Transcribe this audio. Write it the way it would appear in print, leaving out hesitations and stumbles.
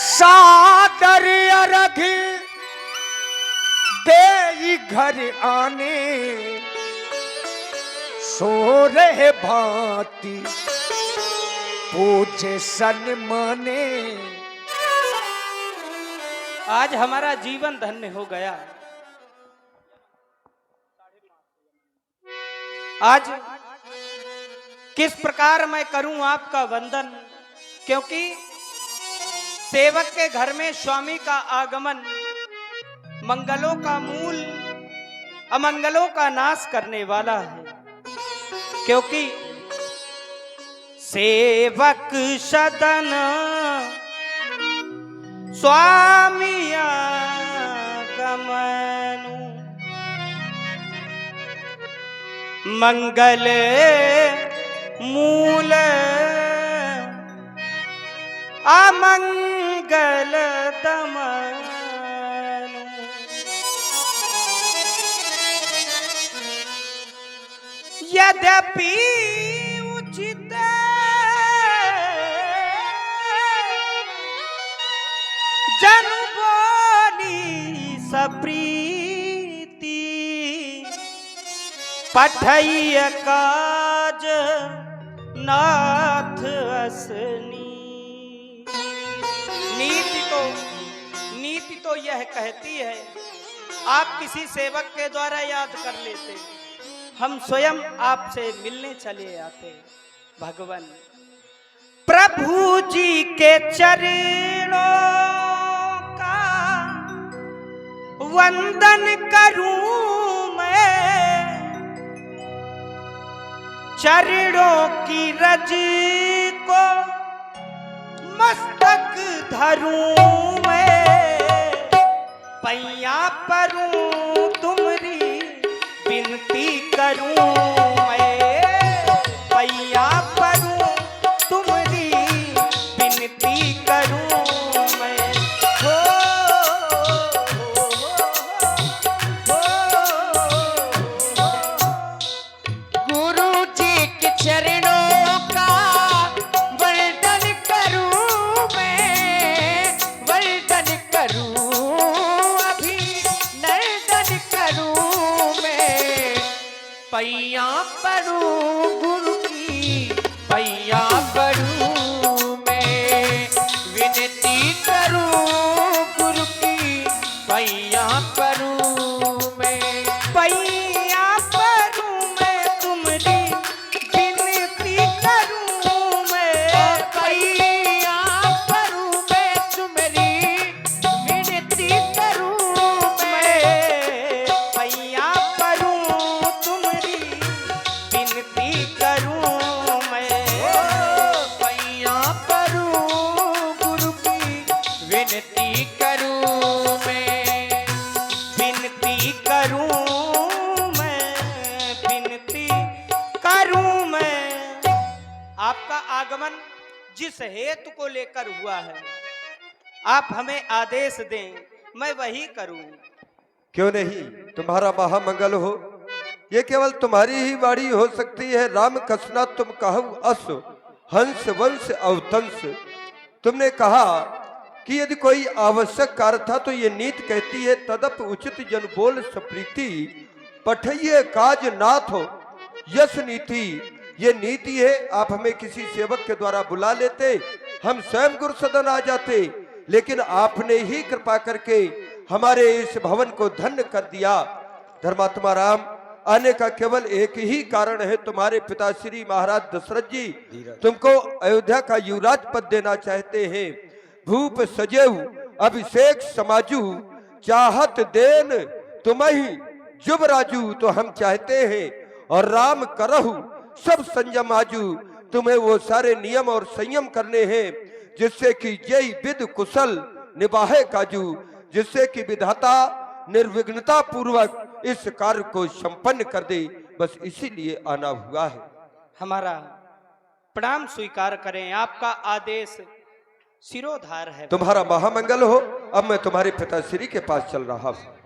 सादर अर्घ दे घर आने सो रहे भांति पूजे सन माने। आज हमारा जीवन धन्य हो गया। आज किस प्रकार मैं करूं आपका वंदन, क्योंकि सेवक के घर में स्वामी का आगमन मंगलों का मूल, अमंगलों का नाश करने वाला है। क्योंकि सेवक सदन स्वामी आगमनु मंगल मूल अमंगल दमनु। यद्यपि उचित जनु बोली सप्रीति पठैय काज नाथ असनी। नीति तो यह कहती है, आप किसी सेवक के द्वारा याद कर लेते, हम स्वयं आपसे मिलने चले आते। भगवान प्रभु जी के चरणों का वंदन करूं मैं, चरणों की रज को मस्तक धरूं मैं, पैया परूं तुम्हारी विनती करूं मैं, पैया परूं तुम्हारी विनती करूं मैं। हो गुरु जी के चरणों का वंदन करूं मैं, वंदन करूं अभी नर्दन करूं मैं, पैया परूं गुरु की पैया परूं मैं, विनती करूं गुरु की पैया परूं मैं, पैया परूं मैं तुम्हारी विनती करूं मैं, पैया परूं मैं तुम्हारी विनती करूं मैं, पैया परूं तुम्हारी विनती करूं मैं, पैया परूं गुरु की विनती करूं मैं, विनती करूं मैं, विनती करूं मैं। आपका आगमन जिस हेतु को लेकर हुआ है, आप हमें आदेश दें, मैं वही करूं। क्यों नहीं, तुम्हारा महामंगल हो। ये केवल तुम्हारी ही वाणी हो सकती है। राम कसना तुम कहु अस हंस वंश अवतंस। तुमने कहा कि यदि कोई आवश्यक कार्य था तो ये नीति कहती है, तदप उचित जन बोल सप्रीति पठइये काज नाथ हो यश नीति। ये नीति है। आप हमें किसी सेवक के द्वारा बुला लेते, हम स्वयं गुरु सदन आ जाते, लेकिन आपने ही कृपा करके हमारे इस भवन को धन्य कर दिया। धर्मात्मा राम, आने का केवल एक ही कारण है, तुम्हारे पिता श्री महाराज दशरथ जी तुमको अयोध्या का युवराज पद देना चाहते हैं। भूप सजेऊ अभिषेक समाजू चाहत देन तुम्ही जुबराजू। तो हम चाहते हैं और राम करहु सब संयम आजू। तुम्हें वो सारे नियम और संयम करने हैं जिससे कि जय विद कुशल निभाए काजू, जिससे कि विधाता निर्विघ्नता पूर्वक इस कार्य को संपन्न कर दे। बस इसीलिए आना हुआ है। हमारा प्रणाम स्वीकार करें, आपका आदेश सिरोधार है। तुम्हारा महामंगल हो। अब मैं तुम्हारे पिताश्री के पास चल रहा हूँ।